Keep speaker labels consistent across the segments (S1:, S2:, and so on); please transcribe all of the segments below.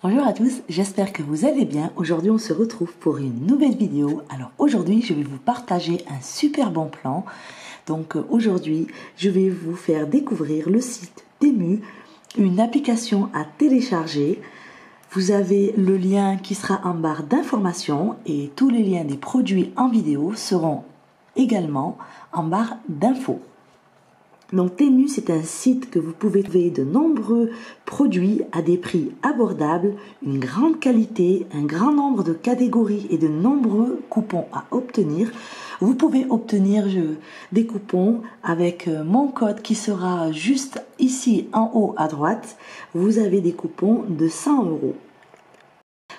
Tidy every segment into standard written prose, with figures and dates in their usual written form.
S1: Bonjour à tous, j'espère que vous allez bien. Aujourd'hui on se retrouve pour une nouvelle vidéo. Alors aujourd'hui je vais vous partager un super bon plan. Donc aujourd'hui je vais vous faire découvrir le site Temu, une application à télécharger. Vous avez le lien qui sera en barre d'informations et tous les liens des produits en vidéo seront également en barre d'infos. Donc Temu, c'est un site que vous pouvez trouver de nombreux produits à des prix abordables, une grande qualité, un grand nombre de catégories et de nombreux coupons à obtenir. Vous pouvez obtenir des coupons avec mon code qui sera juste ici en haut à droite. Vous avez des coupons de 100 €.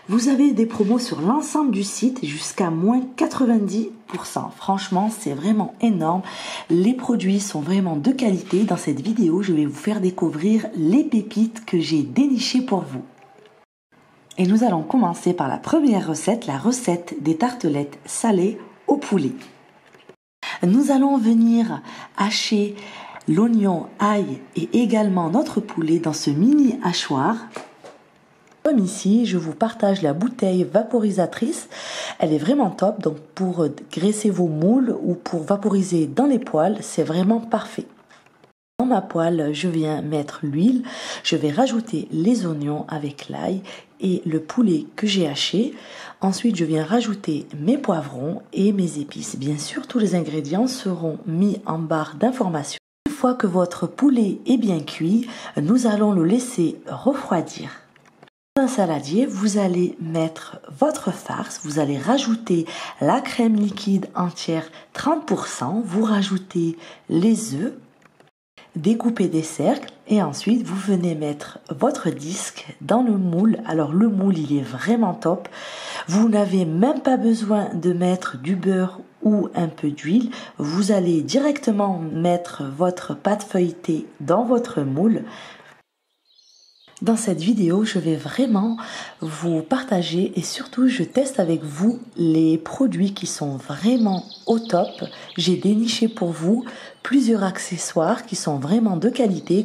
S1: Vous avez des promos sur l'ensemble du site jusqu'à moins 90%. Franchement, c'est vraiment énorme. Les produits sont vraiment de qualité. Dans cette vidéo, je vais vous faire découvrir les pépites que j'ai dénichées pour vous. Et nous allons commencer par la première recette, la recette des tartelettes salées au poulet. Nous allons venir hacher l'oignon, ail et également notre poulet dans ce mini hachoir. Comme ici, je vous partage la bouteille vaporisatrice. Elle est vraiment top, donc pour graisser vos moules ou pour vaporiser dans les poêles, c'est vraiment parfait. Dans ma poêle, je viens mettre l'huile. Je vais rajouter les oignons avec l'ail et le poulet que j'ai haché. Ensuite, je viens rajouter mes poivrons et mes épices. Bien sûr, tous les ingrédients seront mis en barre d'informations. Une fois que votre poulet est bien cuit, nous allons le laisser refroidir. Dans un saladier, vous allez mettre votre farce, vous allez rajouter la crème liquide entière 30%, vous rajoutez les œufs, découpez des cercles et ensuite vous venez mettre votre disque dans le moule. Alors le moule il est vraiment top, vous n'avez même pas besoin de mettre du beurre ou un peu d'huile, vous allez directement mettre votre pâte feuilletée dans votre moule. Dans cette vidéo, je vais vraiment vous partager et surtout je teste avec vous les produits qui sont vraiment au top. J'ai déniché pour vous plusieurs accessoires qui sont vraiment de qualité.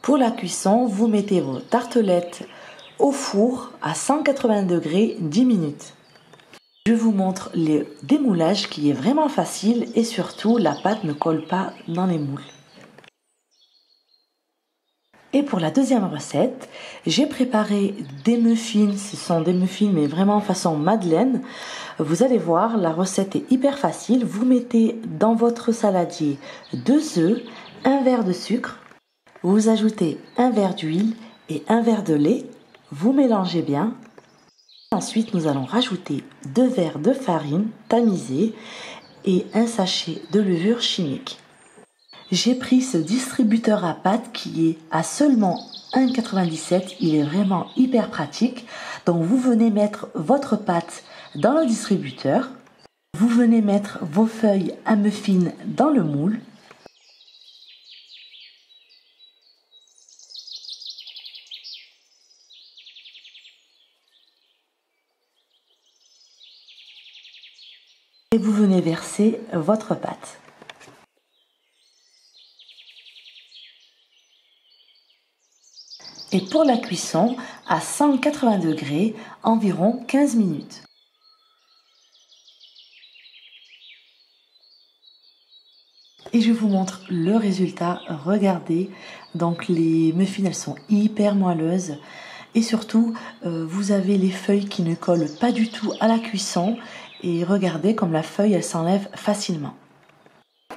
S1: Pour la cuisson, vous mettez vos tartelettes au four à 180 degrés 10 minutes. Je vous montre le démoulage qui est vraiment facile et surtout la pâte ne colle pas dans les moules. Et pour la deuxième recette, j'ai préparé des muffins. Ce sont des muffins mais vraiment façon madeleine. Vous allez voir, la recette est hyper facile. Vous mettez dans votre saladier 2 œufs, un verre de sucre. Vous ajoutez un verre d'huile et un verre de lait. Vous mélangez bien. Ensuite, nous allons rajouter 2 verres de farine tamisée et un sachet de levure chimique. J'ai pris ce distributeur à pâte qui est à seulement 1,97 €. Il est vraiment hyper pratique. Donc vous venez mettre votre pâte dans le distributeur. Vous venez mettre vos feuilles à muffins dans le moule. Et vous venez verser votre pâte. Et pour la cuisson, à 180 degrés, environ 15 minutes. Et je vous montre le résultat. Regardez, donc les muffins, elles sont hyper moelleuses. Et surtout, vous avez les feuilles qui ne collent pas du tout à la cuisson. Et regardez comme la feuille, elle s'enlève facilement.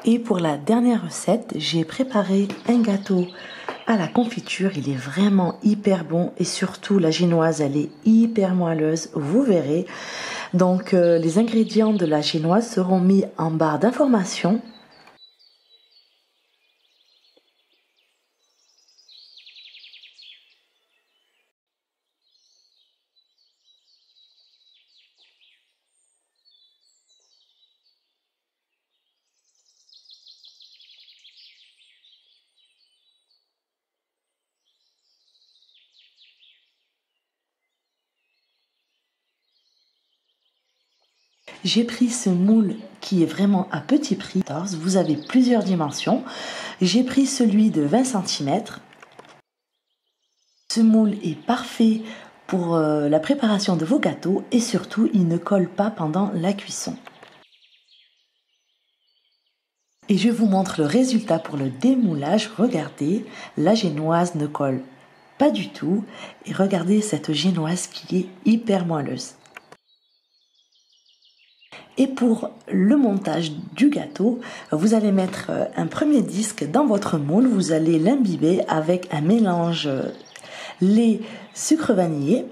S1: Et pour la dernière recette, j'ai préparé un gâteau à la confiture. Il est vraiment hyper bon et surtout la génoise, elle est hyper moelleuse, vous verrez. Donc les ingrédients de la génoise seront mis en barre d'informations. J'ai pris ce moule qui est vraiment à petit prix. Vous avez plusieurs dimensions. J'ai pris celui de 20 cm. Ce moule est parfait pour la préparation de vos gâteaux et surtout il ne colle pas pendant la cuisson. Et je vous montre le résultat pour le démoulage. Regardez, la génoise ne colle pas du tout. Et regardez cette génoise qui est hyper moelleuse. Et pour le montage du gâteau, vous allez mettre un premier disque dans votre moule. Vous allez l'imbiber avec un mélange lait, sucre vanillé.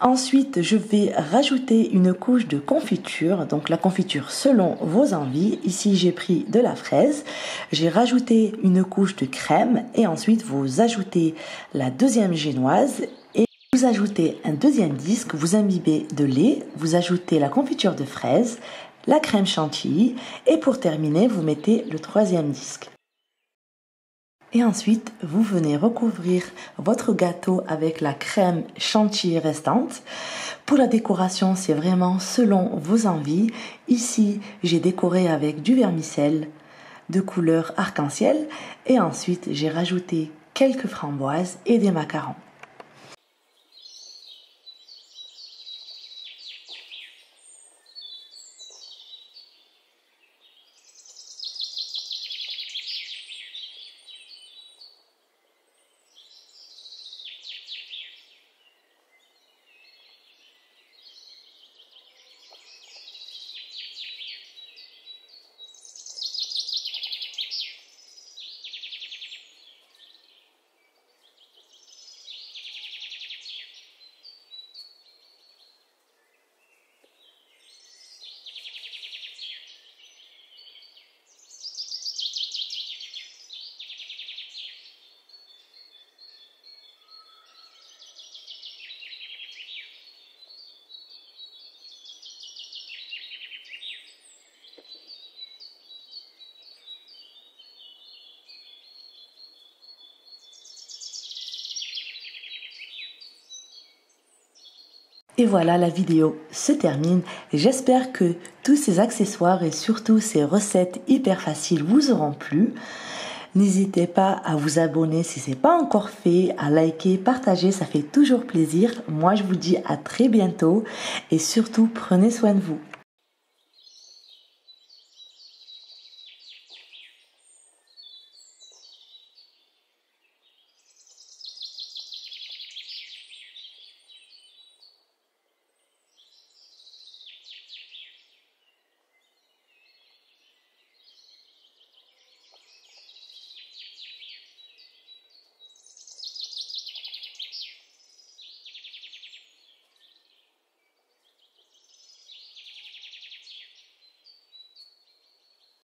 S1: Ensuite, je vais rajouter une couche de confiture, donc la confiture selon vos envies. Ici, j'ai pris de la fraise. J'ai rajouté une couche de crème et ensuite, vous ajoutez la deuxième génoise et vous ajoutez un deuxième disque. Vous imbibez de lait, vous ajoutez la confiture de fraise, la crème chantilly et pour terminer, vous mettez le troisième disque. Et ensuite, vous venez recouvrir votre gâteau avec la crème chantilly restante. Pour la décoration, c'est vraiment selon vos envies. Ici, j'ai décoré avec du vermicelle de couleur arc-en-ciel. Et ensuite, j'ai rajouté quelques framboises et des macarons. Et voilà, la vidéo se termine. J'espère que tous ces accessoires et surtout ces recettes hyper faciles vous auront plu. N'hésitez pas à vous abonner si ce n'est pas encore fait, à liker, partager, ça fait toujours plaisir. Moi, je vous dis à très bientôt et surtout, prenez soin de vous.